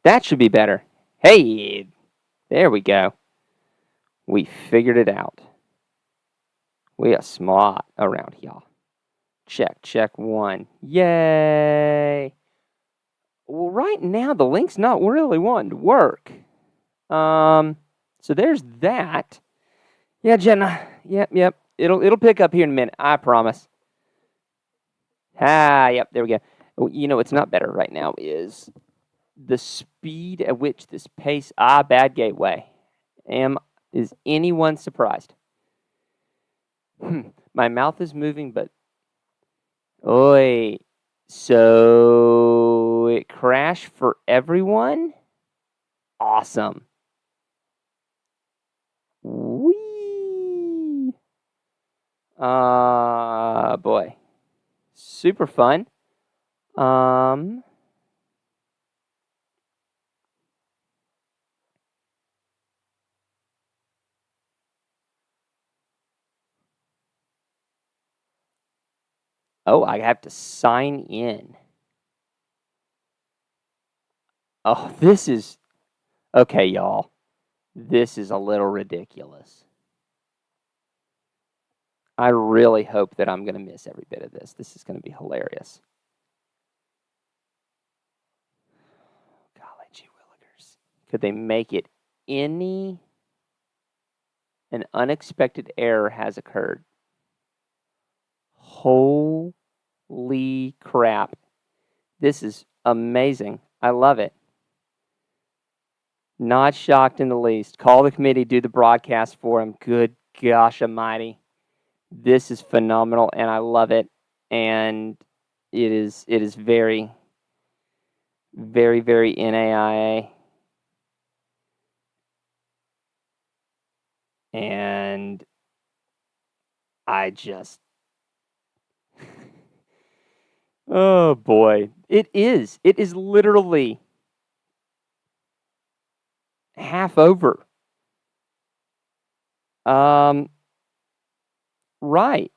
That should be better. Hey, there we go. We figured it out. We are smart around here. Check one. Yay! Well, right now the link's not really wanting to work. So there's that. Yeah, Jenna. Yep. It'll pick up here in a minute. I promise. Yep. There we go. You know what's not better right now is the speed at which this pace. Bad gateway. Is anyone surprised? My mouth is moving, but oi. So it crashed for everyone? Awesome. Whee! Boy. Super fun. Oh, I have to sign in. Oh, this is... Okay, y'all. This is a little ridiculous. I really hope that I'm going to miss every bit of this. This is going to be hilarious. Golly gee willikers. Could they make it any... An unexpected error has occurred. Holy crap. This is amazing. I love it. Not shocked in the least. Call the committee, do the broadcast for him. Good gosh almighty. This is phenomenal, and I love it. And it is very, very, very NAIA. And I just... Oh, boy. It is. It is literally half over. Right.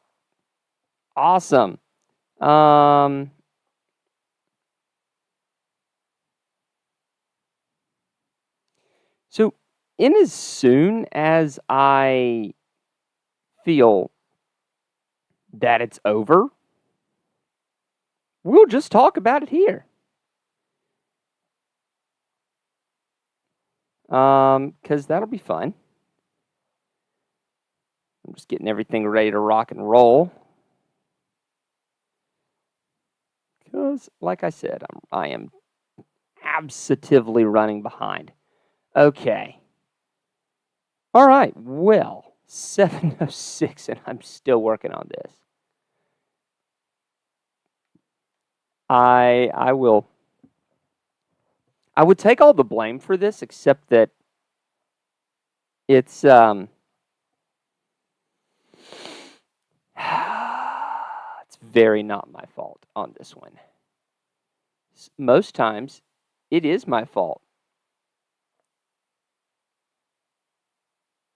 Awesome. So, in as soon as I feel that it's over, we'll just talk about it here. Because that'll be fun. I'm just getting everything ready to rock and roll. Because, like I said, I am absolutely running behind. Okay. All right. Well, 7:06, and I'm still working on this. I would take all the blame for this, except that it's it's very not my fault on this one. Most times, it is my fault.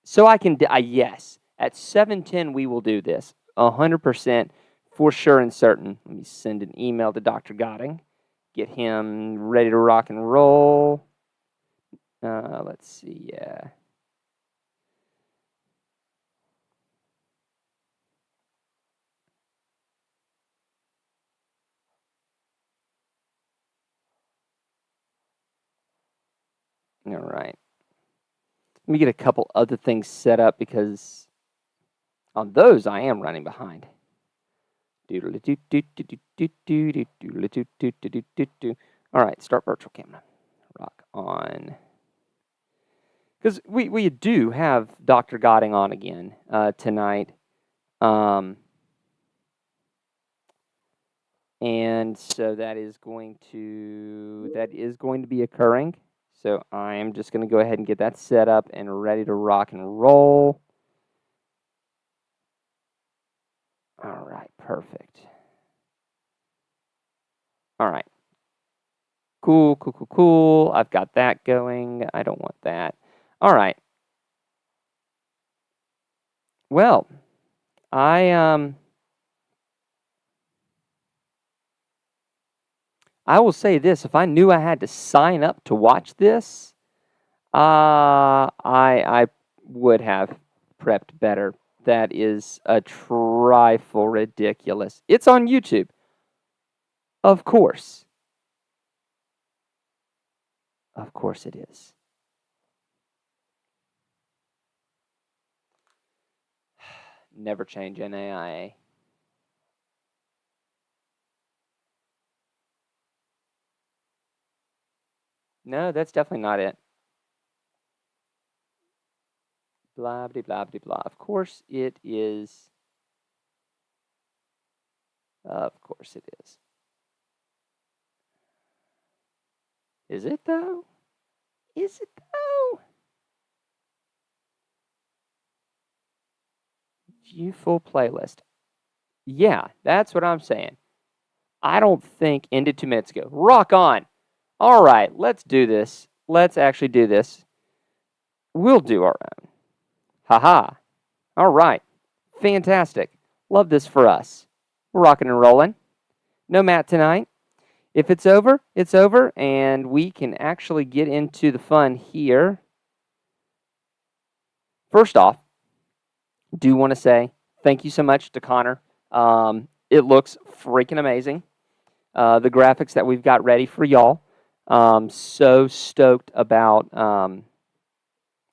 So I can, yes, at 7:10 we will do this, 100% for sure and certain. Let me send an email to Dr. Goding, get him ready to rock and roll. Let's see, yeah. All right. Let me get a couple other things set up because on those I am running behind. All right, start virtual camera. Rock on. Because we do have Dr. Goding on again tonight. And so that is going to be occurring. So I am just going to go ahead and get that set up and ready to rock and roll. All right, perfect. All right. Cool. I've got that going. I don't want that. All right. Well, I I will say this: if I knew I had to sign up to watch this, I would have prepped better. That is a trifle ridiculous. It's on YouTube, of course. Of course it is. Never change NAIA. No, that's definitely not it. Blah, blah, blah, blah, blah. Of course it is. Of course it is. Is it though? Is it though? View full playlist. Yeah, that's what I'm saying. I don't think ended 2 minutes ago. Rock on. All right, let's do this. Let's actually do this. We'll do our own. Haha. All right. Fantastic. Love this for us. We're rocking and rolling. No Matt tonight. If it's over, it's over, and we can actually get into the fun here. First off, do want to say thank you so much to Connor. It looks freaking amazing. The graphics that we've got ready for y'all. So stoked about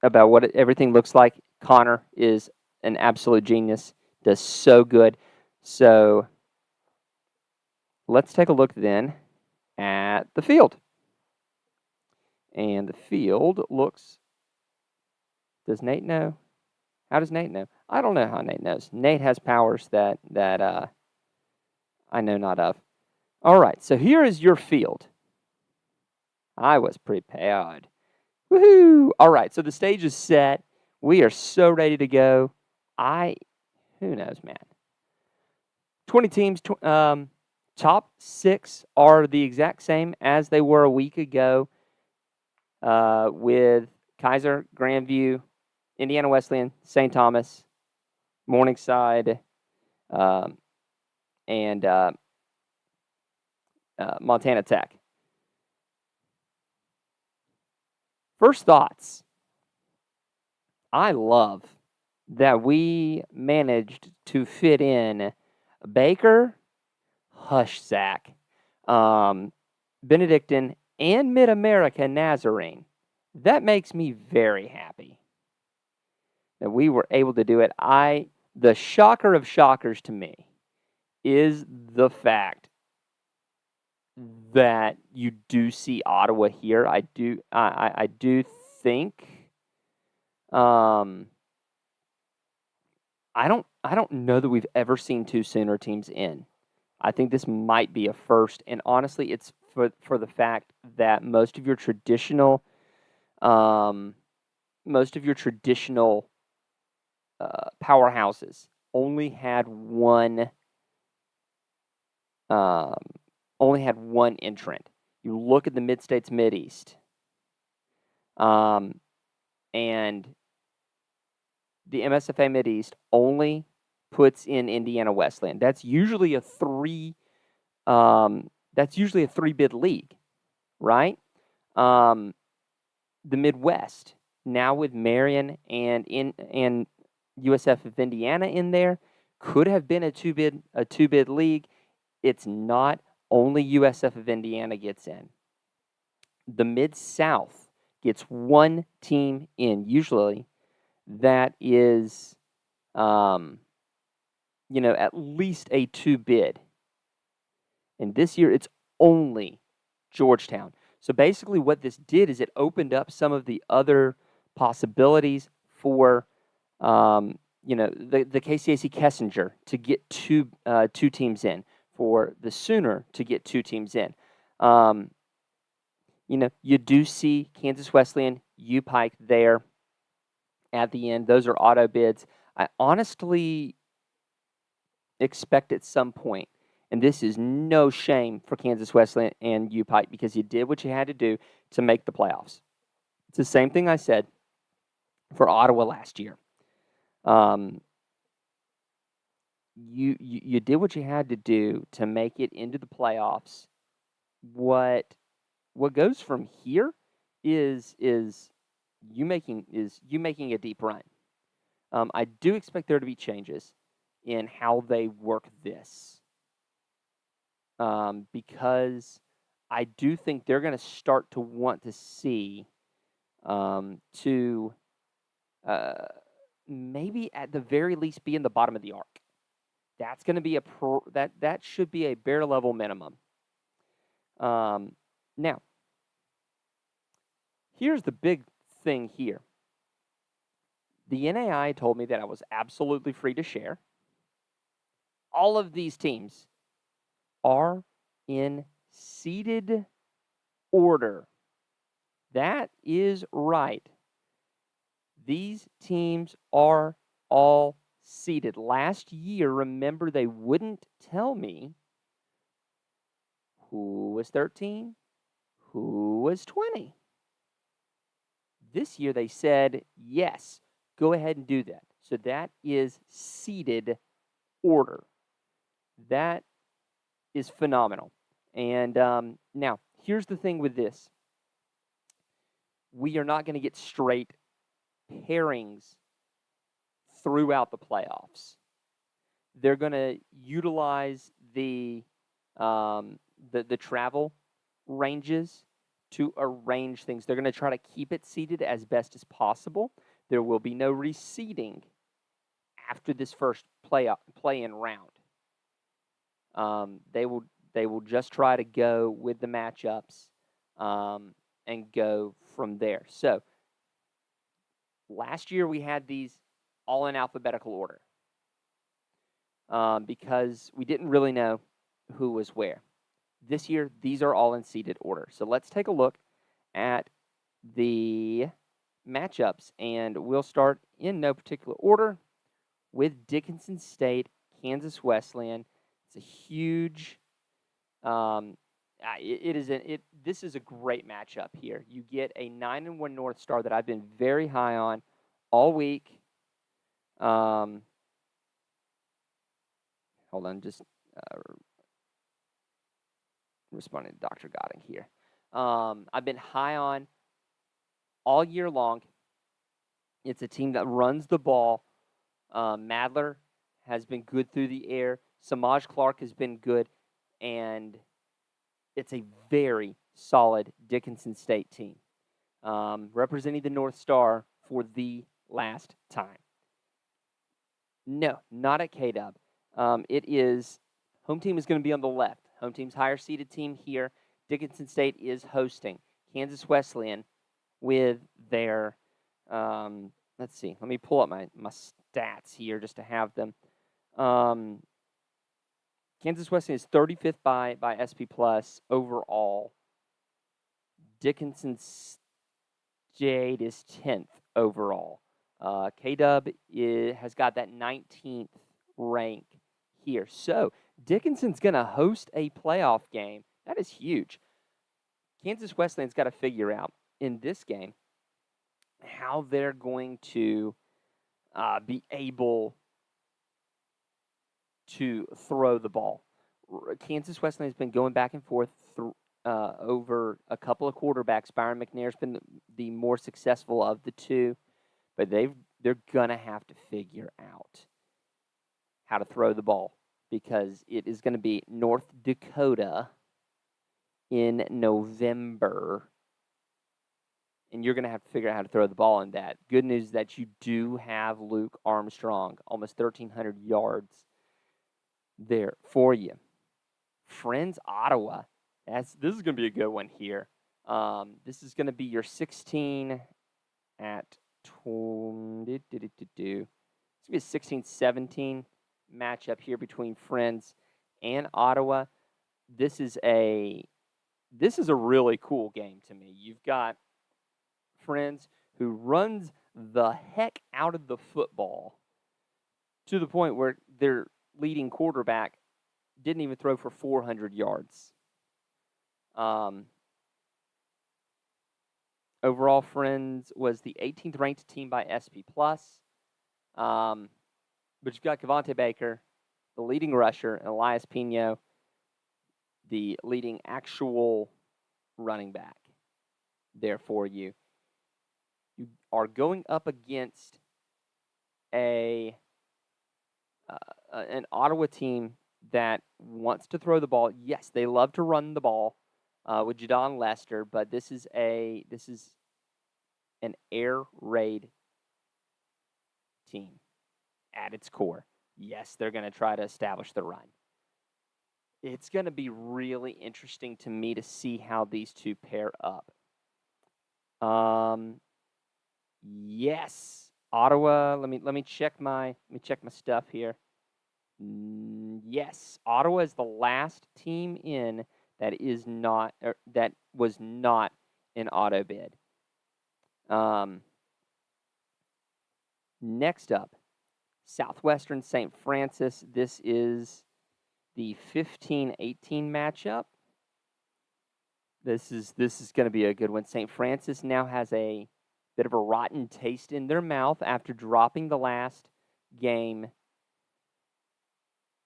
what everything looks like. Connor is an absolute genius. Does so good. So let's take a look then at the field. And the field looks. Does Nate know? How does Nate know? I don't know how Nate knows. Nate has powers that I know not of. All right, so here is your field. I was prepared. Woohoo! All right, so the stage is set. We are so ready to go. Who knows, man? 20 teams. Top 6 are the exact same as they were a week ago. With Kaiser, Grandview, Indiana Wesleyan, St. Thomas, Morningside, and Montana Tech. First thoughts. I love that we managed to fit in Baker, Hushsack, Benedictine, and Mid-America Nazarene. That makes me very happy that we were able to do it. The shocker of shockers to me is the fact that you do see Ottawa here. I do think. I don't know that we've ever seen 2 Sooner teams in. I think this might be a first, and honestly, it's for the fact that most of your traditional powerhouses only had one entrant. You look at the Mid-States Mid-East, and the MSFA Mid-East only puts in Indiana Wesleyan. That's usually a 3 bid league, right? The Midwest, now with Marion and USF of Indiana in there, could have been a 2 bid league. It's not. Only USF of Indiana gets in. The Mid-South gets 1 team in, usually. That is, at least a 2 bid. And this year, it's only Georgetown. So basically what this did is it opened up some of the other possibilities for, the KCAC Kessinger to get two teams in, for the Sooner to get 2 teams in. You do see Kansas Wesleyan, U Pike there at the end. Those are auto bids. I honestly expect at some point, and this is no shame for Kansas Wesleyan and U Pike, because you did what you had to do to make the playoffs. It's the same thing I said for Ottawa last year. You did what you had to do to make it into the playoffs, what goes from here is you making a deep run. I do expect there to be changes in how they work this, because I do think they're going to start to want to see to maybe at the very least be in the bottom of the arc. That's going to be that should be a bare level minimum. Now, here's the big thing here. The NAI told me that I was absolutely free to share. All of these teams are in seeded order. That is right. These teams are all seeded. Last year, remember, they wouldn't tell me who was 13, who was 20. This year, they said, yes, go ahead and do that. So that is seeded order. That is phenomenal. And now, here's the thing with this. We are not going to get straight pairings throughout the playoffs. They're going to utilize the travel ranges to arrange things. They're going to try to keep it seeded as best as possible. There will be no reseeding after this first play-in round. They will just try to go with the matchups and go from there. So last year we had these all in alphabetical order because we didn't really know who was where. This year, these are all in seeded order. So let's take a look at the matchups, and we'll start in no particular order with Dickinson State, Kansas Wesleyan. It's a huge. This is a great matchup here. You get a 9-1 North Star that I've been very high on all week. Hold on, just responding to Dr. Goding here. I've been high on all year long. It's a team that runs the ball. Madler has been good through the air. Samaj Clark has been good. And it's a very solid Dickinson State team, representing the North Star for the last time. No, not at K-Dub. It is, home team is going to be on the left. Home team's higher seeded team here. Dickinson State is hosting Kansas Wesleyan with their, let's see, let me pull up my stats here just to have them. Kansas Wesleyan is 35th by SP Plus overall. Dickinson State is 10th overall. K-Dub has got that 19th rank here. So Dickinson's going to host a playoff game. That is huge. Kansas Wesleyan's got to figure out in this game how they're going to be able to throw the ball. Kansas Wesleyan has been going back and forth over a couple of quarterbacks. Byron McNair's been the more successful of the two, but they're gonna have to figure out how to throw the ball because it is going to be North Dakota in November, and you're going to have to figure out how to throw the ball in that. Good news is that you do have Luke Armstrong, almost 1,300 yards there for you. Friends, Ottawa. This is going to be a good one here. This is going to be your 16 at 20. It's going to be a 16-17 matchup here between Friends and Ottawa. This is a really cool game to me. You've got Friends who runs the heck out of the football to the point where their leading quarterback didn't even throw for 400 yards. Overall, Friends was the 18th ranked team by SP Plus. But you've got Cavante Baker, the leading rusher, and Elias Pino. the leading actual running back there for you. You are going up against an Ottawa team that wants to throw the ball. Yes, they love to run the ball with Jadon Lester, but this is an air raid team at its core. Yes, they're going to try to establish the run. It's going to be really interesting to me to see how these two pair up. Yes, Ottawa. Let me check my stuff here. Yes, Ottawa is the last team in that is not that was not an auto bid. Next up, Southwestern St. Francis. This is the 15-18 matchup. This is going to be a good one. St. Francis now has a bit of a rotten taste in their mouth after dropping the last game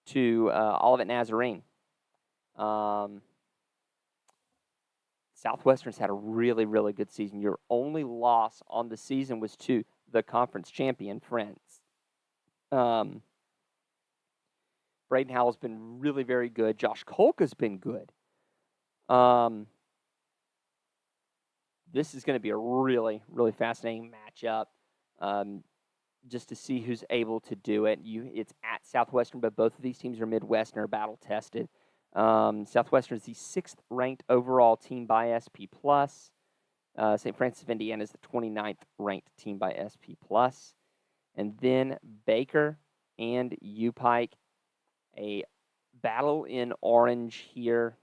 to Olivet Nazarene. Southwestern's had a really, really good season. Your only loss on the season was to the conference champion, Friends. Braden Howell's been really very good. Josh Kolka's been good. This is going to be a really, really fascinating matchup. Just to see who's able to do it. It's at Southwestern, but both of these teams are Midwest and are battle tested. Southwestern is the 6th ranked overall team by SP+. St. Francis of Indiana is the 29th ranked team by SP+. And then Baker and U-Pike, a battle in orange here.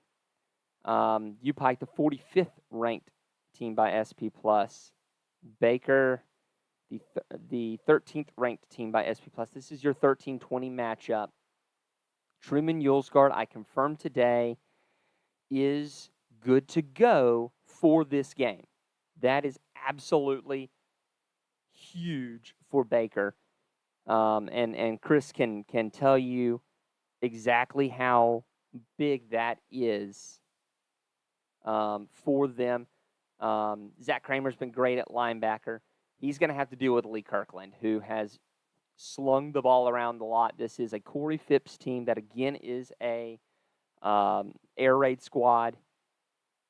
U-Pike, the 45th ranked team by SP+. Baker, the 13th ranked team by SP+. This is your 13-20 matchup. Truman Yulesgard, I confirmed today, is good to go for this game. That is absolutely huge for Baker. And Chris can tell you exactly how big that is for them. Zach Kramer's been great at linebacker. He's going to have to deal with Lee Kirkland, who has slung the ball around a lot. This is a Corey Phipps team that, again, is a air raid squad.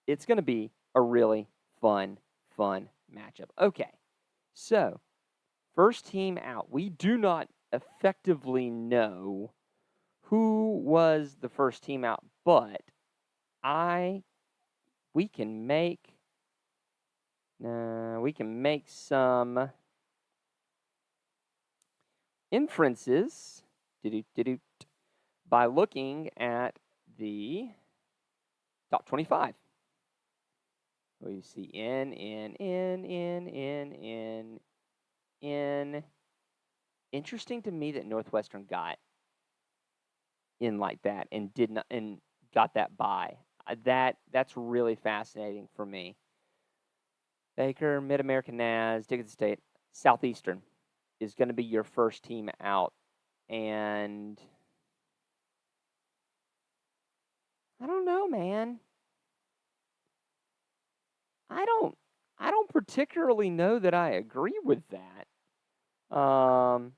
It's going to be a really fun matchup. Okay, so first team out. We do not effectively know who was the first team out, but we can make some inferences by looking at the top 25. We see N. Interesting to me that Northwestern got in like that and got that bye. That's really fascinating for me. Baker, Mid-American Naz, Dickinson State, Southeastern is going to be your first team out. And I don't know, man. I don't particularly know that I agree with that. You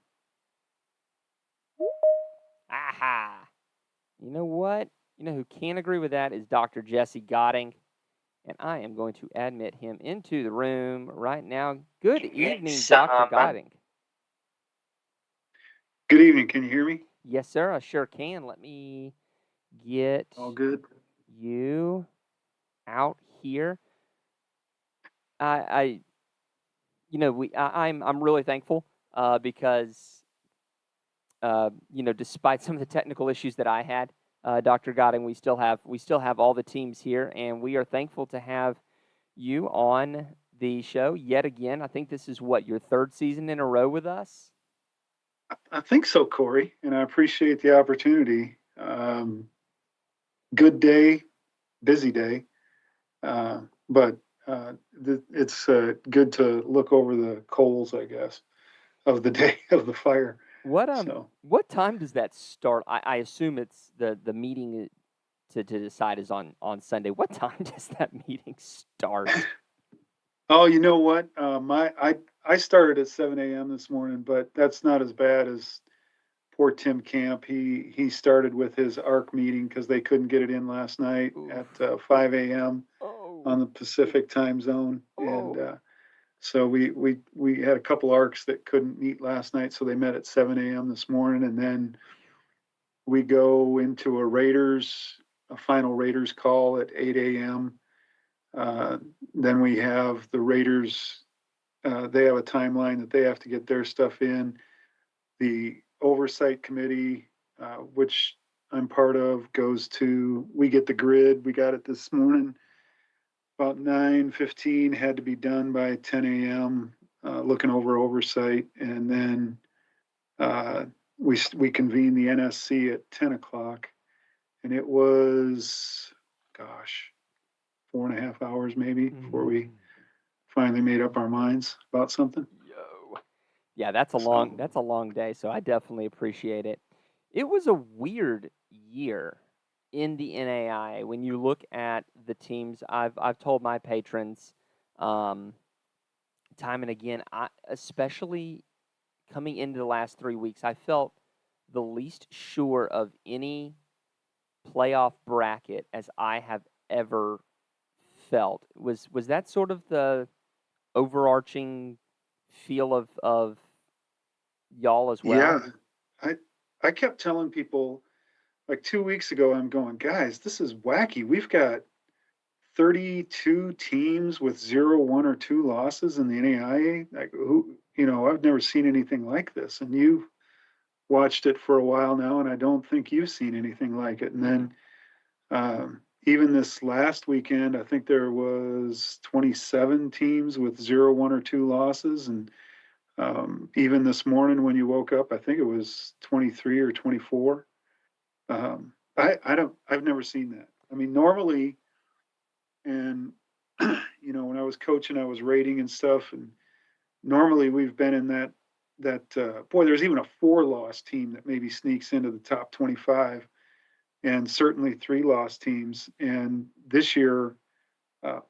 know what? You know who can agree with that is Dr. Jesse Goding. And I am going to admit him into the room right now. Good evening, Dr. Goding. Good evening. Can you hear me? Yes, sir. I sure can. Let me get all good you out here. I'm really thankful because despite some of the technical issues that I had, Dr. Goding, we still have all the teams here, and we are thankful to have you on the show yet again. I think this is your third season in a row with us. I think so, Corey, and I appreciate the opportunity. Good day, busy day, but it's good to look over the coals, I guess, of the day of the fire. What time does that start? I assume it's the meeting to decide is on Sunday. What time does that meeting start? Oh, you know what? I started at 7 a.m. this morning, but that's not as bad as poor Tim Camp. He started with his ARC meeting because they couldn't get it in last night at Oof. 5 a.m. Oh. on the Pacific time zone, and Oh. so we had a couple ARCs that couldn't meet last night, so they met at 7 a.m. this morning, and then we go into a final Raiders call at 8 a.m. Uh, then we have the Raiders. They have a timeline that they have to get their stuff in. The oversight committee, which I'm part of, goes to. We get the grid. We got it this morning about 9:15. Had to be done by 10 a.m. Looking over oversight, and then we convene the NSC at 10 o'clock, and it was, gosh, 4.5 hours maybe before we Mm. finally made up our minds about something. Yo. Yeah, that's a So long day, so I definitely appreciate it. It was a weird year in the NAI when you look at the teams. I've told my patrons um, time and again, especially coming into the last 3 weeks, I felt the least sure of any playoff bracket as I have ever felt. Was that sort of the overarching feel of y'all as yeah, well? I I kept telling people like 2 weeks ago, I'm going, guys, this is wacky. We've got 32 teams with zero, one, or two losses in the NAIA. Like I've never seen anything like this. And you've watched it for a while now, and I don't think you've seen anything like it. And Mm-mm. then even this last weekend, I think there was 27 teams with zero, one, or two losses. And even this morning when you woke up, I think it was 23 or 24. I've never seen that. I mean, normally, and when I was coaching, I was rating and stuff, and normally we've been in that boy. There's even a four-loss team that maybe sneaks into the top 25, and certainly three-loss teams. And this year,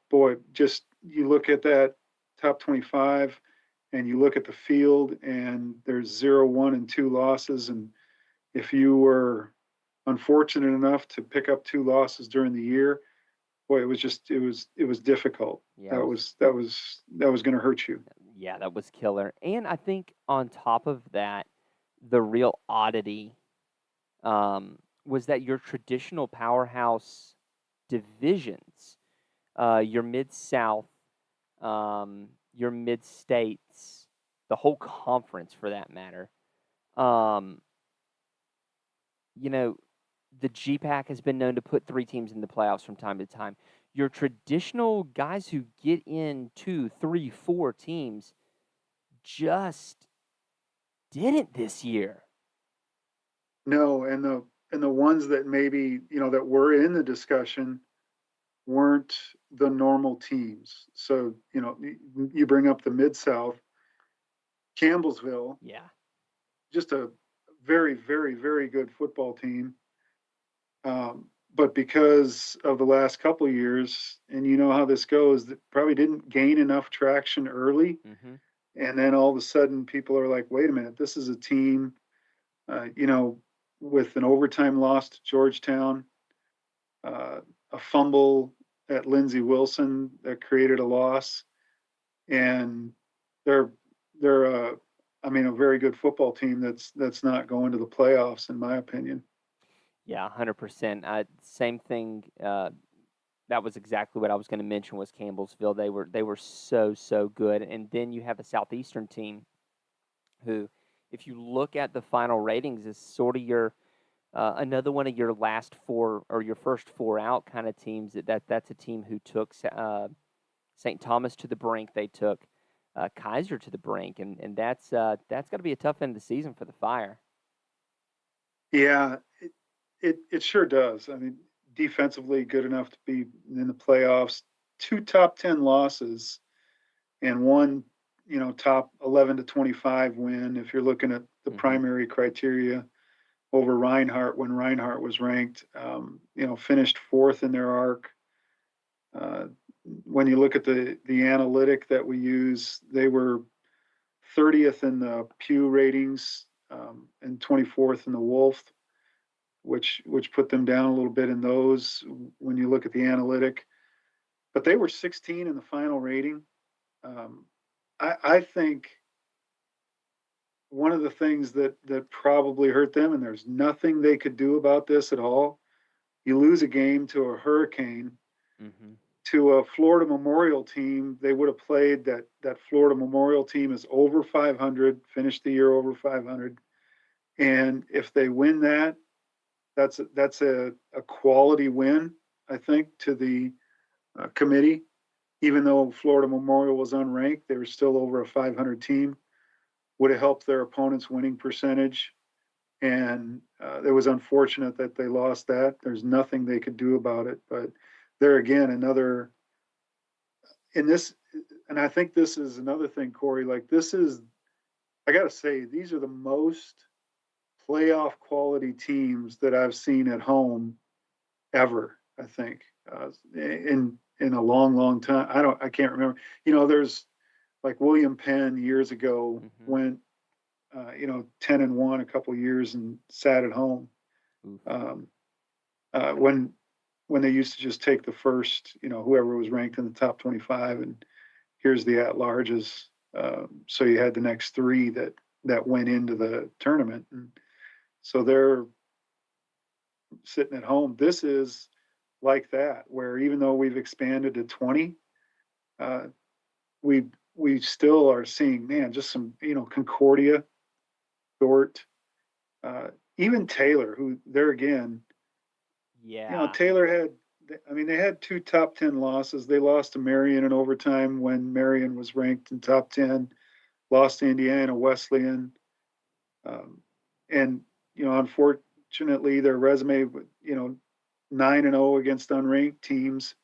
boy, just you look at that top 25, and you look at the field, and there's zero, one, and two losses. And if you were unfortunate enough to pick up two losses during the year, boy, it was difficult. Yeah, it That was. was that was that was going to hurt you. Yeah, that was killer. And I think on top of that, the real oddity was that your traditional powerhouse divisions, your mid South, your mid states, the whole conference for that matter. Um, you know, the GPAC has been known to put three teams in the playoffs from time to time. Your traditional guys who get in two, three, four teams just didn't this year. No, and the ones that maybe that were in the discussion weren't the normal teams. So you bring up the Mid South, Campbellsville, Yeah. just a very very very good football team. But because of the last couple of years, and you know how this goes, that probably didn't gain enough traction early, Mm-hmm. and then all of a sudden people are like, wait a minute, this is a team, uh, you know, with an overtime loss to Georgetown, uh, a fumble at Lindsey Wilson that created a loss, and they're they're I mean a very good football team that's not going to the playoffs in my opinion. Yeah, 100%. Same thing. That was exactly what I was going to mention was Campbellsville. They were so good. And then you have a Southeastern team who, if you look at the final ratings, is sort of your another one of your last four or your first four out kind of teams. That's a team who took St. Thomas to the brink. They took Kaiser to the brink, and that's got to be a tough end of the season for the Fire. Yeah, it sure does. I mean, defensively good enough to be in the playoffs. Two top 10 losses and one, top 11 to 25 win. If you're looking at the Mm-hmm. primary criteria, over Reinhardt when Reinhardt was ranked. Finished fourth in their arc. Uh, when you look at the analytic that we use, they were 30th in the Pew ratings, and 24th in the Wolf, which put them down a little bit in those when you look at the analytic. But they were 16 in the final rating. I think one of the things that probably hurt them, and there's nothing they could do about this at all. You lose a game to a hurricane, Mm-hmm. to a Florida Memorial team. They would have played that Florida Memorial team is over 500, finished the year over 500, and if they win that, that's a quality win, I think, to the committee. Even though Florida Memorial was unranked, they were still over a 500 team. Would have helped their opponent's winning percentage. And it was unfortunate that they lost that. There's nothing they could do about it. But there again, another in this, and I think this is another thing, Corey. Like this is, I got to say, these are the most playoff quality teams that I've seen at home ever. I think in a long, long time. I can't remember. There's like William Penn years ago Mm-hmm. went 10-1 a couple of years and sat at home. Oof. When they used to just take the first, whoever was ranked in the top 25, and here's the at-larges. So you had the next three that went into the tournament, and so they're sitting at home. This is like that, where even though we've expanded to 20, uh, we still are seeing, man, just some, Concordia, Dort, uh, even Taylor, who there again, Yeah. Taylor had, I mean, they had two top 10 losses. They lost to Marion in overtime when Marion was ranked in top 10, lost to Indiana Wesleyan. Um, and, unfortunately, their resume, 9-0 against unranked teams,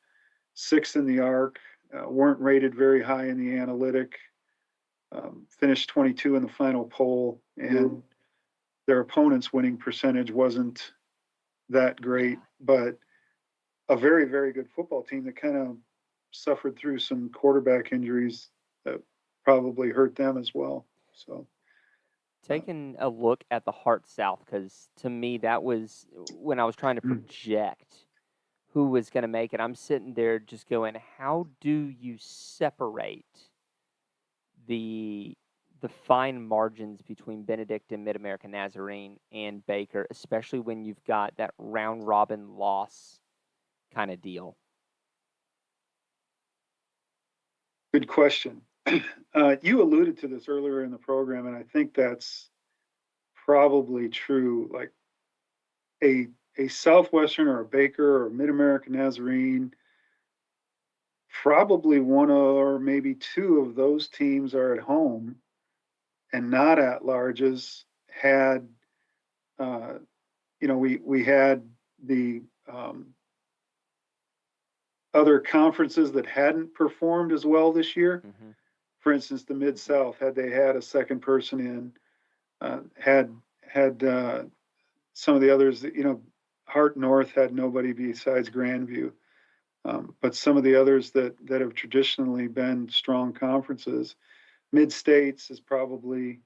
sixth in the arc, weren't rated very high in the analytic, finished 22 in the final poll, and their opponent's winning percentage wasn't that great, but a very, very good football team that kind of suffered through some quarterback injuries that probably hurt them as well. So, Taking a look at the Heart South, because to me that was when I was trying to project who was going to make it. I'm sitting there just going, how do you separate the the fine margins between Benedict and Mid American Nazarene and Baker, especially when you've got that round robin loss kind of deal? good question. You alluded to this earlier in the program, and I think that's probably true. Like a Southwestern or a Baker or Mid American Nazarene, probably one or maybe two of those teams are at home and not at larges. Had we had the other conferences that hadn't performed as well this year. Mm-hmm. For instance, the Mid South, had they had a second person in, had some of the others, Hart North had nobody besides Grandview. But some of the others that have traditionally been strong conferences, Mid States is probably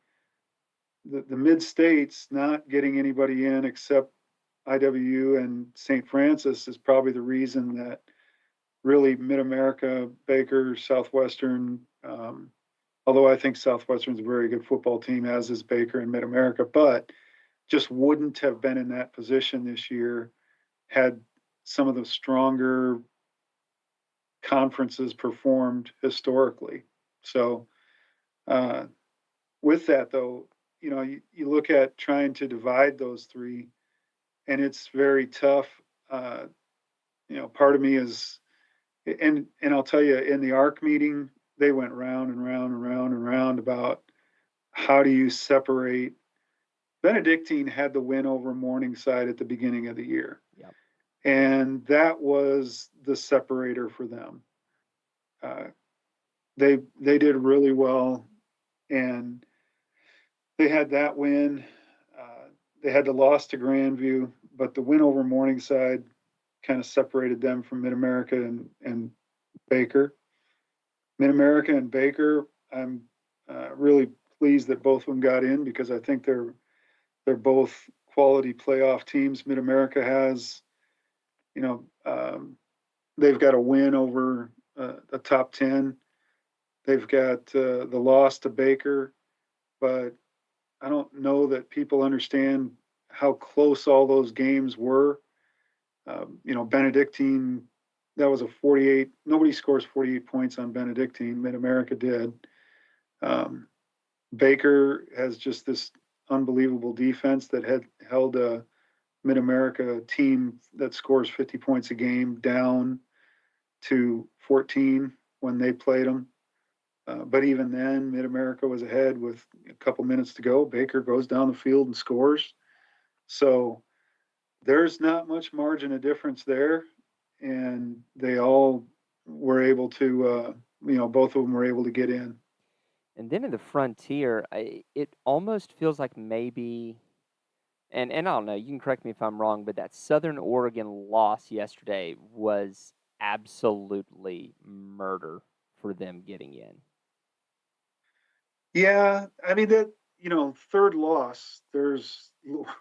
the Mid States not getting anybody in except IWU and St. Francis is probably the reason that really Mid America, Baker, Southwestern. Although I think Southwestern's a very good football team, as is Baker and Mid America, but just wouldn't have been in that position this year had some of the stronger conferences performed historically. So, with that though, you look at trying to divide those three, and it's very tough. Part of me is, and I'll tell you, in the ARC meeting, they went round and round and round and round about how do you separate. Benedictine had the win over Morningside at the beginning of the year. Yep. And that was the separator for them. They did really well, and they had that win. they had the loss to Grandview, but the win over Morningside kind of separated them from Mid America and Baker. Mid America and Baker, I'm really pleased that both of them got in because I think they're both quality playoff teams. Mid America has, you know, they've got a win over the top 10. They've got the loss to Baker, but I don't know that people understand how close all those games were. Benedictine, that was a 48. Nobody scores 48 points on Benedictine. Mid America did. Um, Baker has just this unbelievable defense that had held a Mid America team that scores 50 points a game down to 14 when they played them. But even then, Mid America was ahead with a couple minutes to go. Baker goes down the field and scores. So there's not much margin of difference there. And they all were able to, both of them were able to get in. And then in the Frontier, it almost feels like maybe, and I don't know, you can correct me if I'm wrong, but that Southern Oregon loss yesterday was absolutely murder for them getting in. Yeah, I mean that third loss. There's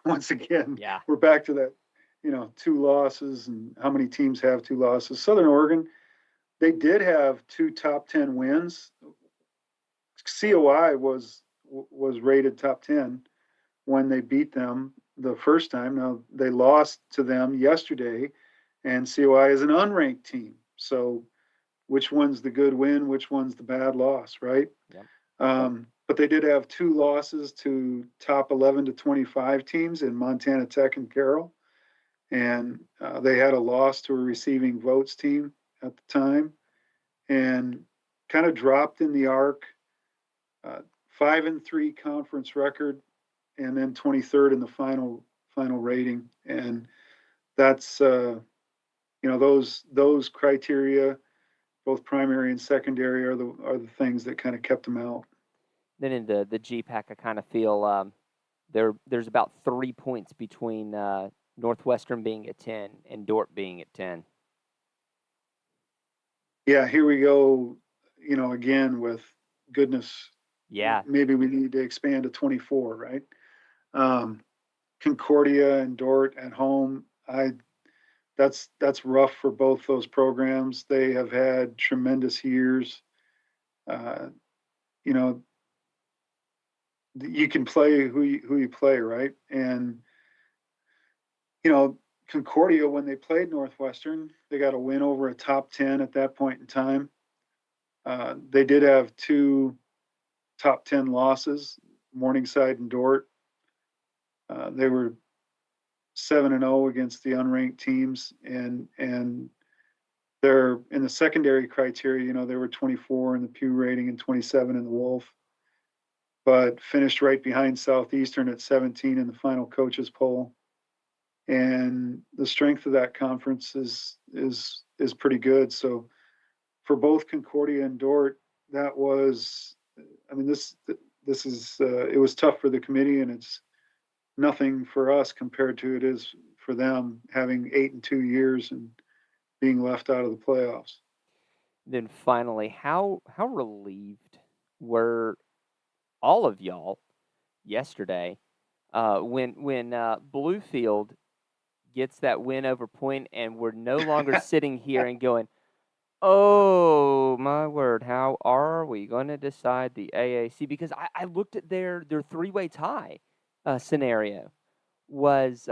once again Yeah. we're back to that, two losses and how many teams have two losses. Southern Oregon, they did have two top 10 wins. COI was rated top 10 when they beat them the first time. Now they lost to them yesterday, and COI is an unranked team. So which one's the good win? Which one's the bad loss? Right? Yep. But they did have two losses to top 11 to 25 teams in Montana Tech and Carroll. And they had a loss to a receiving votes team at the time and kind of dropped in the arc. 5-3 conference record, and then 23rd in the final rating. And that's those criteria, both primary and secondary, are the things that kind of kept them out. Then in the GPAC, I kind of feel there's about 3 points between Northwestern being at 10 and Dordt being at 10. Yeah, here we go. Again with goodness. Yeah. Maybe we need to expand to 24, right? Concordia and Dordt at home. That's rough for both those programs. They have had tremendous years. You can play who you play, right? And Concordia, when they played Northwestern, they got a win over a top 10 at that point in time. They did have two top 10 losses, Morningside and Dordt. They were 7-0 against the unranked teams, and they're in the secondary criteria. They were 24 in the Pew rating and 27 in the Wolf, but finished right behind Southeastern at 17 in the final coaches poll. And the strength of that conference is pretty good. So for both Concordia and Dordt, that was, I mean, this is it was tough for the committee, and it's nothing for us compared to it is for them having 8 and 2 years and being left out of the playoffs. Then finally, how relieved were all of y'all yesterday when Bluefield gets that win over Point, and we're no longer sitting here and going, oh my word, how are we going to decide the AAC? Because I looked at their three-way tie scenario was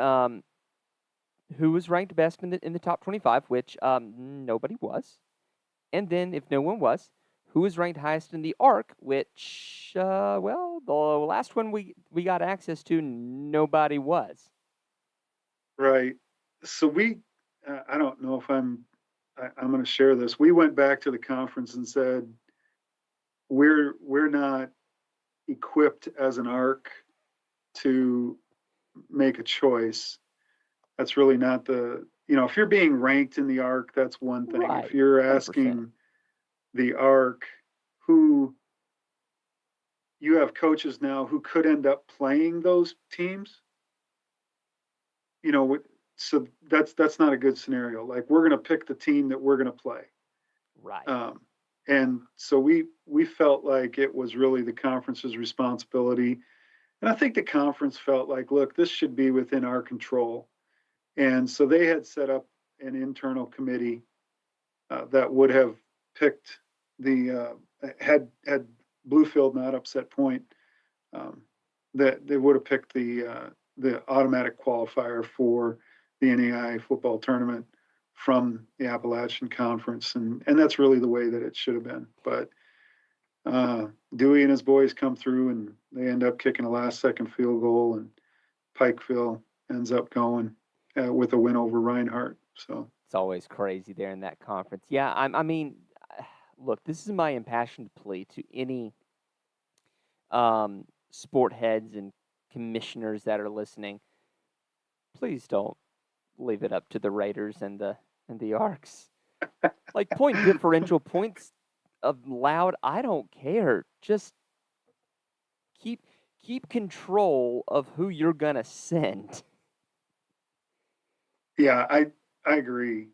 who was ranked best in the top 25, which nobody was, and then if no one was, who was ranked highest in the ARC, which well, the last one we got access to, nobody was. Right. So we, I don't know if I'm going to share this. We went back to the conference and said, we're not equipped as an ARC to make a choice. That's really not if you're being ranked in the ARC, that's one thing. Right. If you're asking 100%. The ARC, who you have coaches now who could end up playing those teams, you know, so that's not a good scenario. Like we're going to pick the team that we're going to play. Right. Um, and so we felt like it was really the conference's responsibility. And I think the conference felt like, look, this should be within our control. And so they had set up an internal committee that would have picked had Bluefield not upset Point, um, that they would have picked the automatic qualifier for the NAI football tournament from the Appalachian Conference, and that's really the way that it should have been. But Dewey and his boys come through, and they end up kicking a last-second field goal, and Pikeville ends up going with a win over Reinhardt. So It's always crazy there in that conference. Yeah, I mean, look, this is my impassioned plea to any sport heads and commissioners that are listening. Please don't leave it up to the Raiders and the Arcs. Like point differential points allowed, I don't care. Just keep control of who you're gonna send. yeah, I agree.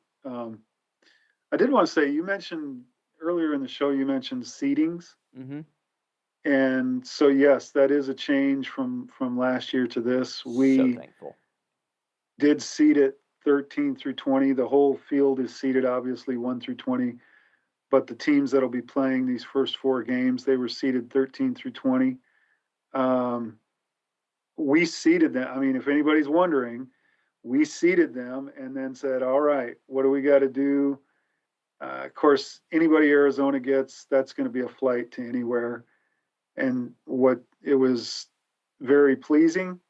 I did want to say you mentioned earlier in the show you mentioned seedings, Mm-hmm. and so yes, that is a change from last year to this. So We thankful. did seed it 13 through 20. The whole field is seeded obviously 1 through 20, but the teams that'll be playing these first four games, they were seeded 13 through 20. Um, we seeded them. I mean, if anybody's wondering, we seeded them and then said, all right, what do we got to do? Of course, anybody Arizona gets, that's going to be a flight to anywhere. And what it was very pleasing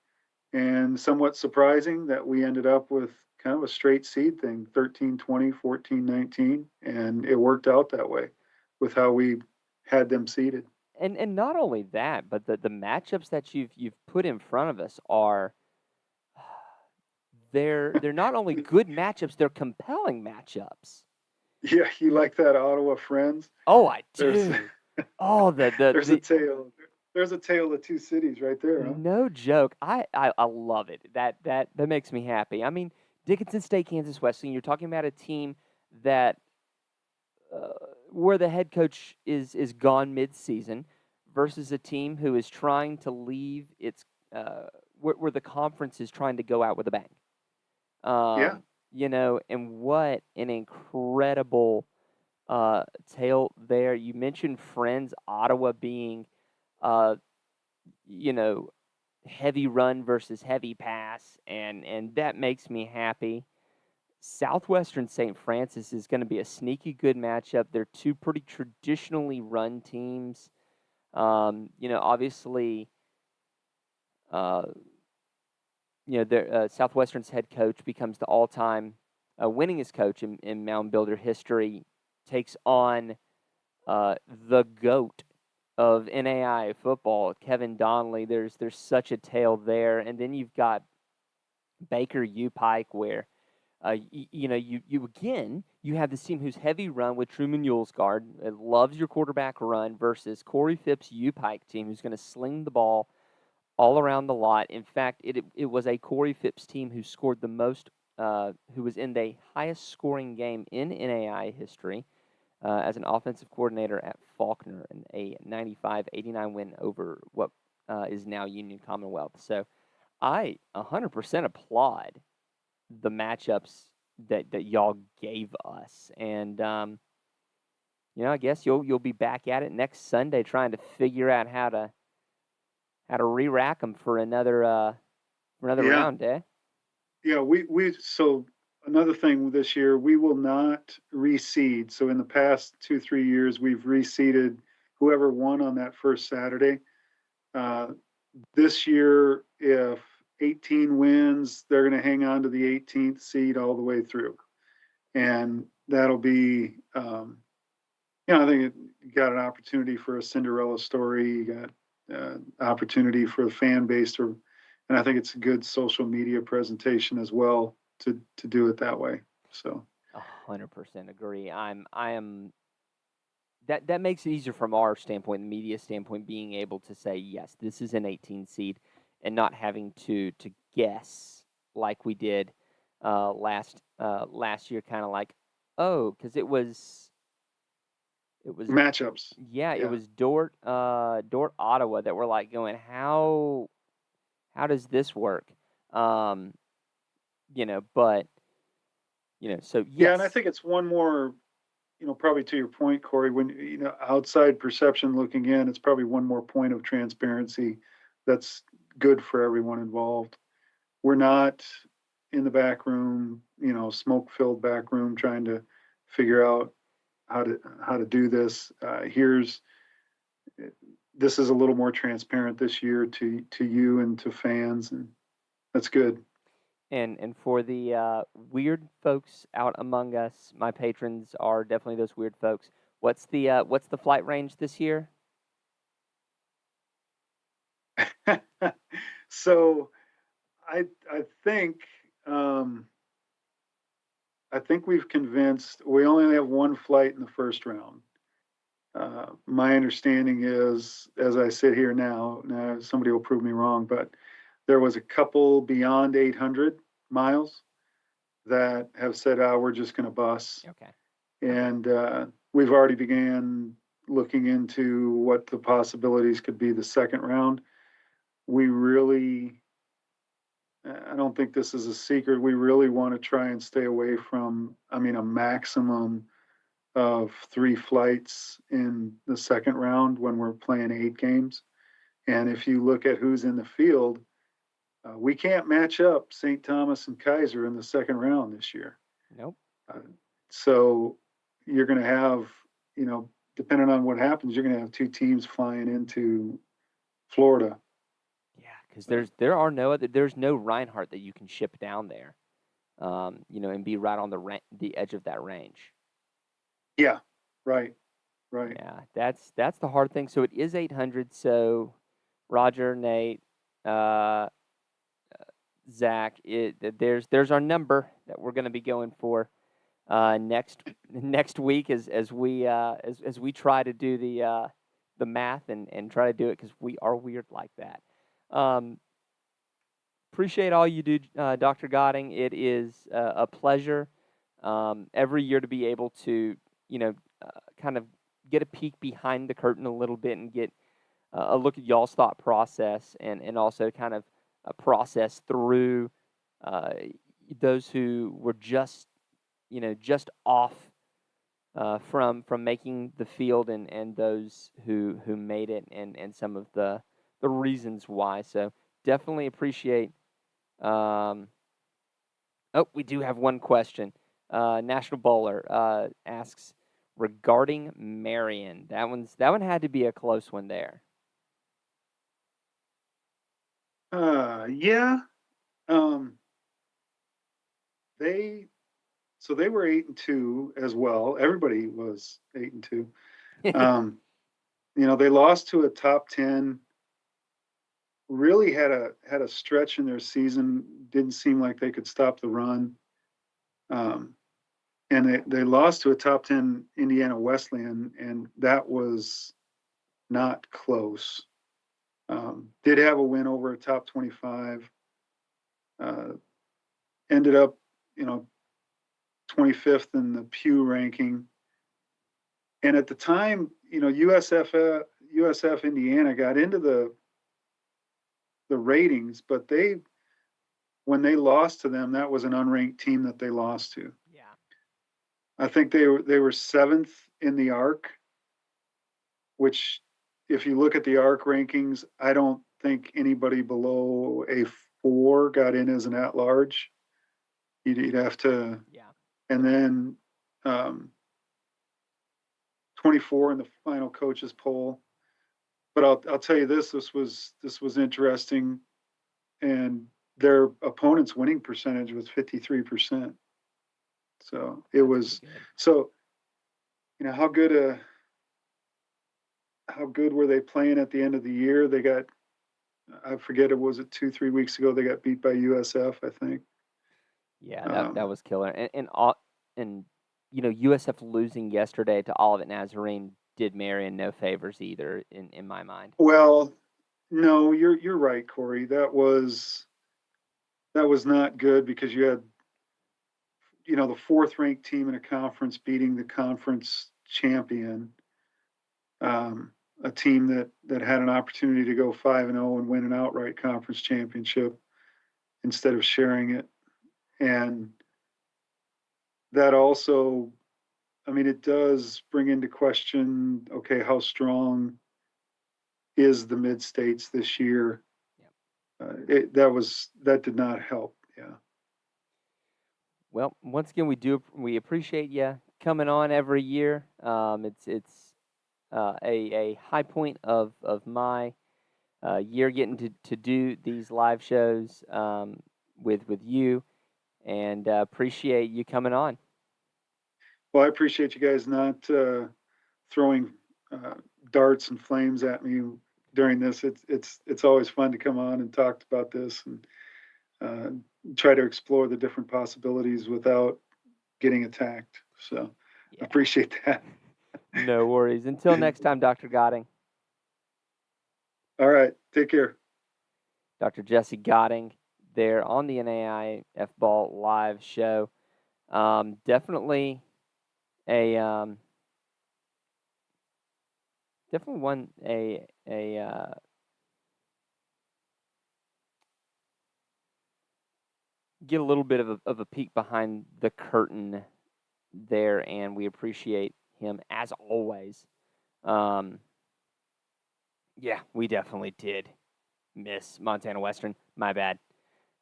and somewhat surprising that we ended up with kind of a straight seed thing 13, 20, 14, 19. And it worked out that way with how we had them seeded. And not only that, but the matchups that you've put in front of us are they're not only good matchups, they're compelling matchups. Yeah, you like that Ottawa Friends? Oh, I There's do. Oh, there's a tale. There's a tale of two cities right there, huh? no joke. I love it. That makes me happy. I mean, Dickinson State, Kansas Wesleyan. You're talking about a team that uh, where the head coach is gone mid-season versus a team who is trying to leave its where the conference is trying to go out with a bang. Yeah, And what an incredible tale there. You mentioned Friends, Ottawa being, uh, you know, heavy run versus heavy pass, and that makes me happy. Southwestern St. Francis is going to be a sneaky good matchup. They're two pretty traditionally run teams. Obviously, uh, Southwestern's head coach becomes the all-time winningest coach in Mound Builder history, takes on the GOAT of NAI football, Kevin Donnelly. There's such a tale there, and then you've got Baker U Pike, where you have this team who's heavy run with Truman Yulesgard, loves your quarterback run, versus Corey Phipps U Pike team who's going to sling the ball all around the lot. In fact, it was a Corey Phipps team who scored the most, who was in the highest scoring game in NAI history as an offensive coordinator at Faulkner in a 95-89 win over what is now Union Commonwealth. So I 100% applaud the matchups that y'all gave us, and I guess you'll be back at it next Sunday trying to figure out how to re-rack them for another yeah, round, eh? yeah. We so another thing this year, we will not reseed. So in the past 2-3 years, we've reseeded whoever won on that first Saturday. Uh, this year, if 18 wins, they're going to hang on to the 18th seed all the way through, and that'll be I think you got an opportunity for a Cinderella story. You got opportunity for the fan base, and I think it's a good social media presentation as well to do it that way. So 100% agree. I am that makes it easier from our standpoint, the media standpoint, being able to say yes, this is an 18 seed, and not having to guess like we did last year, kind of like, oh, because it was Matchups. yeah, it Yeah. was Dort Ottawa that were like going, how does this work? Um, but so Yeah, and I yes, think it's one more, probably to your point, Corey, when, outside perception looking in, it's probably one more point of transparency that's good for everyone involved. We're not in the back room, smoke-filled back room trying to figure out how to do this. This is a little more transparent this year to you and to fans, and that's good. and for the weird folks out among us, my patrons are definitely those weird folks. What's the flight range this year? So I think um, I think we've convinced. We only have one flight in the first round. My understanding is, as I sit here now somebody will prove me wrong, but there was a couple beyond 800 miles that have said, "Oh, we're just going to bus," Okay. and we've already began looking into what the possibilities could be the second round. We really, I don't think this is a secret. We really want to try and stay away from, a maximum of 3 flights in the second round when we're playing 8 games. And if you look at who's in the field, we can't match up St. Thomas and Kaiser in the second round this year. Nope. Uh, so you're going to have, depending on what happens, you're going to have 2 teams flying into Florida. Yeah, because there's no Reinhardt that you can ship down there, and be right on the edge of that range. Yeah, right, right. Yeah, that's the hard thing. So it is 800. So Roger, Nate, uh, Zach, there's our number that we're going to be going for next week as we try to do the math and try to do it because we are weird like that. Um, Appreciate all you do, Dr. Goding. It is a pleasure every year to be able to, kind of get a peek behind the curtain a little bit and get a look at y'all's thought process and also kind of a process through uh, those who were just off from making the field and those who made it and some of the reasons why. So definitely appreciate. Um, oh, we do have one question. National Bowler asks regarding Marion. That one had to be a close one there. Yeah. Um, they they were 8-2 as well. Everybody was 8-2. Um, they lost to a top 10. Really had a stretch in their season. Didn't seem like they could stop the run. Um, and they lost to a top 10 Indiana Wesleyan, and that was not close. Did have a win over a top 25. Uh, Ended up, 25th in the Pew ranking. And at the time, USF Indiana got into the ratings, but when they lost to them, that was an unranked team that they lost to. Yeah. I think they were 7th in the ARC, which, if you look at the ARC rankings, I don't think anybody below a 4 got in as an at-large. You'd have to, Yeah. and then 24 in the final coaches poll. But I'll tell you this: this was interesting, and their opponent's winning percentage was 53%. So it was so how good were they playing at the end of the year? They got, I forget, it was it 2-3 weeks ago they got beat by USF, I think. Yeah, that was killer. And USF losing yesterday to Olivet Nazarene did Marion no favors either in my mind. Well, no, you're right, Corey. That was that was not good because you had, the fourth ranked team in a conference beating the conference champion, a team that had an opportunity to go 5-0 and win an outright conference championship instead of sharing it. And that also, I mean, it does bring into question, okay, how strong is the mid states this year? Yep. That did not help. Yeah. Well, once again, we appreciate you coming on every year. It's a high point of my year getting to do these live shows with you, and appreciate you coming on. Well, I appreciate you guys not throwing darts and flames at me during this. It's always fun to come on and talk about this and uh, try to explore the different possibilities without getting attacked. So I appreciate that. No worries. Until next time, Dr. Goding. All right. Take care. Dr. Jesse Goding there on the NAIF Ball live show. Definitely a definitely one a get a little bit of a peek behind the curtain there, and we appreciate him as always. Yeah, we definitely did miss Montana Western. My bad.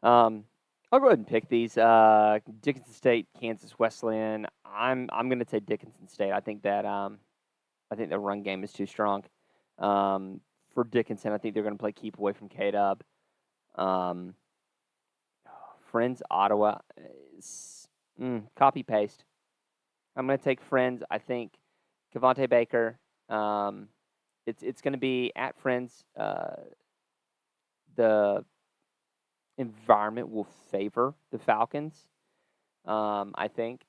I'll go ahead and pick these. Dickinson State, Kansas Wesleyan. I'm going to take Dickinson State. I think the run game is too strong. For Dickinson, I think they're going to play keep away from K-Dub. Friends, Ottawa. Copy paste. I'm going to take Friends. I think Cavante Baker. It's going to be at Friends. The environment will favor the Falcons, I think.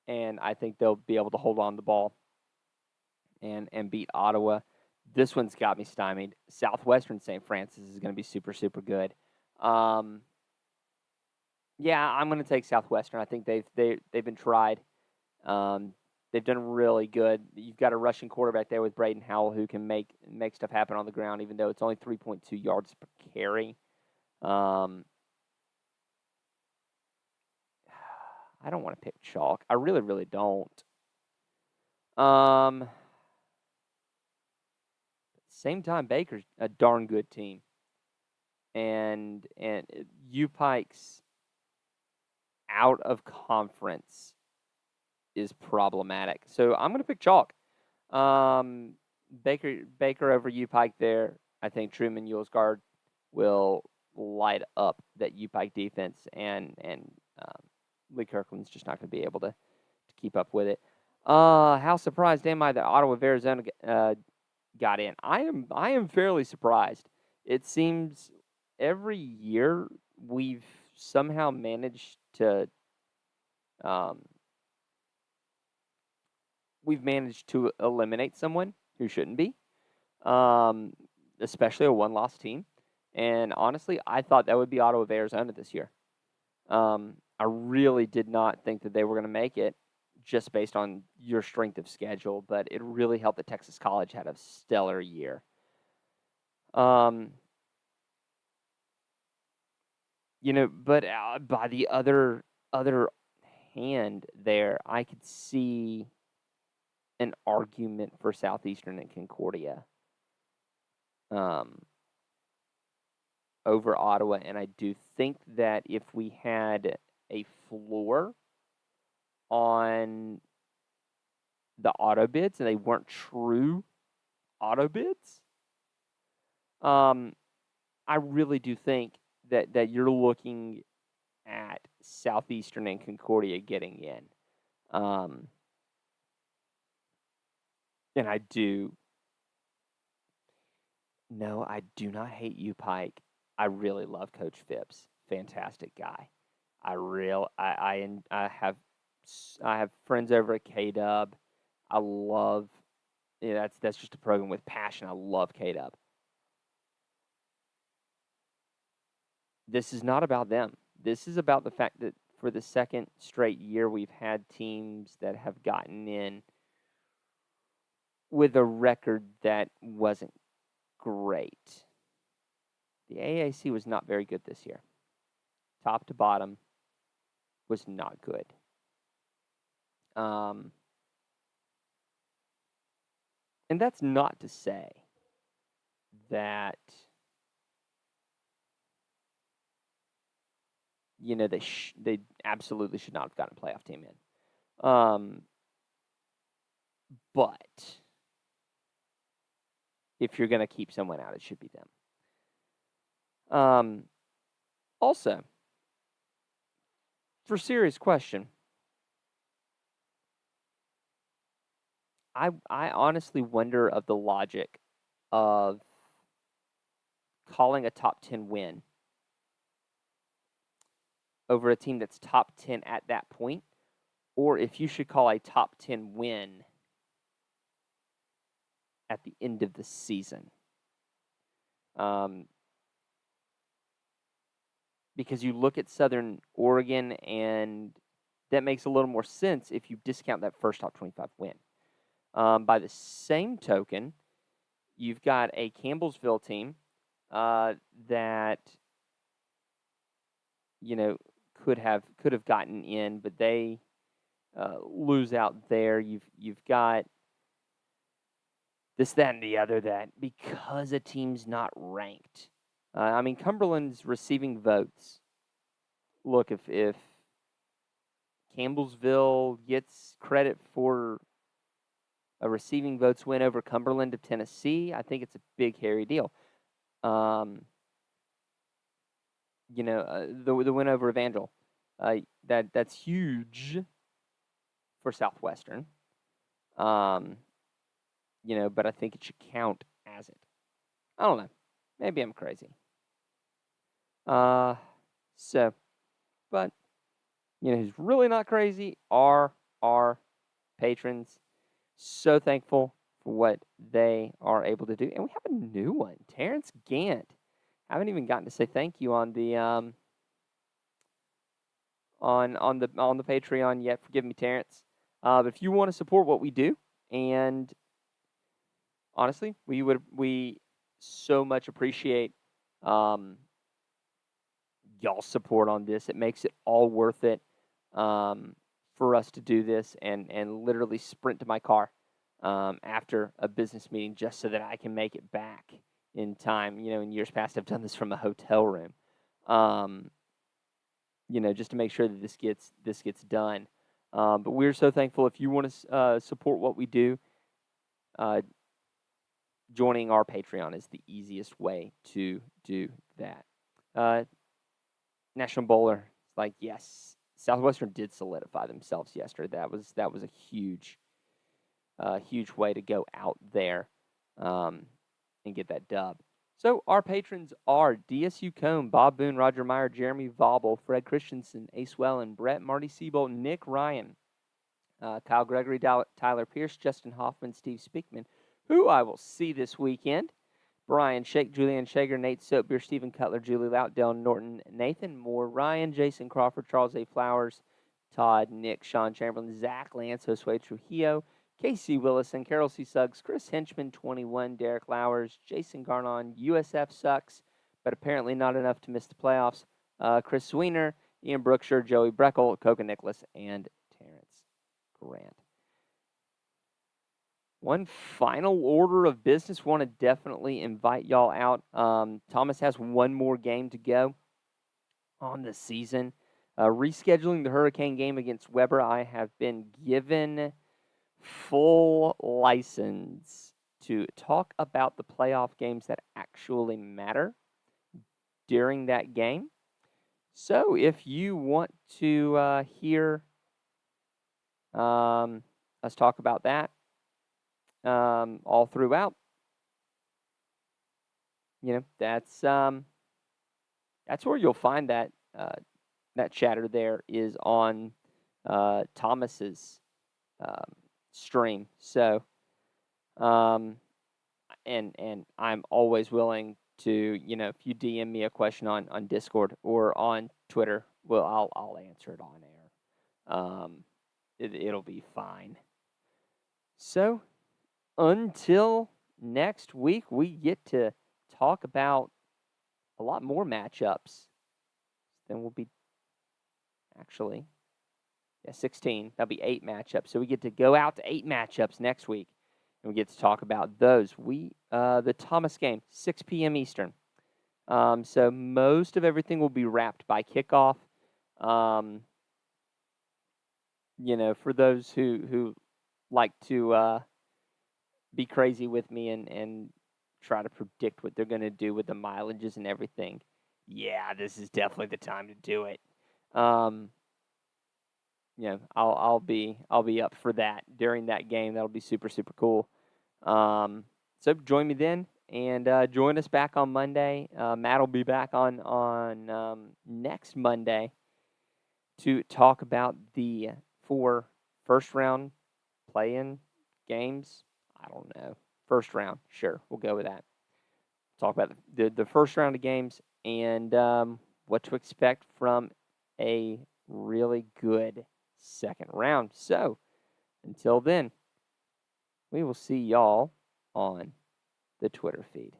And I think they'll be able to hold on to the ball and beat Ottawa. This one's got me stymied. Southwestern St. Francis is going to be super, super good. Yeah, I'm going to take Southwestern. I think they've been tried. They've done really good. You've got a rushing quarterback there with Braden Howell who can make stuff happen on the ground, even though it's only 3.2 yards per carry. I don't want to pick chalk. I really, really don't. Same time, Baker's a darn good team, and U Pike's out of conference is problematic. So I'm going to pick chalk. Baker over U Pike there. I think Truman Yulesgard will light up that U Pike defense, and Lee Kirkland's just not going to be able to keep up with it. How surprised am I that Ottawa of Arizona got in? I am fairly surprised. It seems every year we've somehow managed to eliminate someone who shouldn't be, especially a one-loss team. And honestly, I thought that would be Ottawa of Arizona this year. I really did not think that they were going to make it just based on your strength of schedule, but it really helped that Texas College had a stellar year. But by the other hand there, I could see an argument for Southeastern and Concordia over Ottawa, and I do think that if we had a floor on the auto bids and they weren't true auto bids, I really do think that you're looking at Southeastern and Concordia getting in. And I do not hate you, Pike. I really love Coach Phipps. Fantastic guy. I have friends over at K-Dub. I love that's just a program with passion. I love K-Dub. this is not about them. This is about the fact that for the second straight year, we've had teams that have gotten in with a record that wasn't great. The AAC was not very good this year. Top to bottom was not good. And that's not to say that, they absolutely should not have gotten a playoff team in. But if you're going to keep someone out, it should be them. Also, for serious question, I honestly wonder of the logic of calling a top 10 win over a team that's top 10 at that point, or if you should call a top 10 win at the end of the season. Because you look at Southern Oregon, and that makes a little more sense if you discount that first top 25 win. By the same token, you've got a Campbellsville team that could have gotten in, but they lose out there. You've got this, that, and the other, that because a team's not ranked. Cumberland's receiving votes. Look, if Campbellsville gets credit for a receiving votes win over Cumberland of Tennessee, I think it's a big, hairy deal. The win over Evangel, that's huge for Southwestern. But I think it should count as it. I don't know. Maybe I'm crazy. But who's really not crazy are our patrons. So thankful for what they are able to do. And we have a new one, Terrence Gant. I haven't even gotten to say thank you on the on the Patreon yet. Forgive me, Terrence. But if you want to support what we do, and honestly, we so much appreciate y'all's support on this. It makes it all worth it for us to do this and literally sprint to my car after a business meeting just so that I can make it back in time. In years past, I've done this from a hotel room, just to make sure that this gets done. But we're so thankful. If you want to support what we do, joining our Patreon is the easiest way to do that. National Bowler, like, yes, Southwestern did solidify themselves yesterday. That was a huge way to go out there and get that dub. So our patrons are DSU Cone, Bob Boone, Roger Meyer, Jeremy Vaubel, Fred Christensen, Ace Wellen, Brett, Marty Siebold, Nick Ryan, Kyle Gregory, Tyler Pierce, Justin Hoffman, Steve Speakman, who I will see this weekend, Brian Shake, Julian Shager, Nate Soapbeer, Stephen Cutler, Julie Loutdale, Norton, Nathan Moore, Ryan, Jason Crawford, Charles A. Flowers, Todd, Nick, Sean Chamberlain, Zach Lance, Josue Trujillo, Casey Willison, Carol C. Suggs, Chris Henchman, 21, Derek Lowers, Jason Garnon, USF sucks, but apparently not enough to miss the playoffs, Chris Sweener, Ian Brookshire, Joey Breckel, Coca Nicholas, and Terrence Grant. One final order of business. Want to definitely invite y'all out. Thomas has one more game to go on the season. Rescheduling the Hurricane game against Weber, I have been given full license to talk about the playoff games that actually matter during that game. So if you want to hear us talk about that, all throughout, that's where you'll find that chatter. There is on Thomas's stream. So and I'm always willing to, if you DM me a question on Discord or on Twitter, well, I'll answer it on air. It'll be fine. So, until next week, we get to talk about a lot more matchups. Then we'll be actually 16. That'll be 8 matchups. So we get to go out to 8 matchups next week, and we get to talk about those. The Thomas game, 6 p.m. Eastern. So most of everything will be wrapped by kickoff. For those who like to be crazy with me and try to predict what they're going to do with the mileages and everything, yeah, this is definitely the time to do it. I'll be up for that during that game. That'll be super, super cool. So join me then, and join us back on Monday. Matt will be back on next Monday to talk about the 4 first round play-in games. I don't know. First round, sure, we'll go with that. Talk about the first round of games and what to expect from a really good second round. So, until then, we will see y'all on the Twitter feed.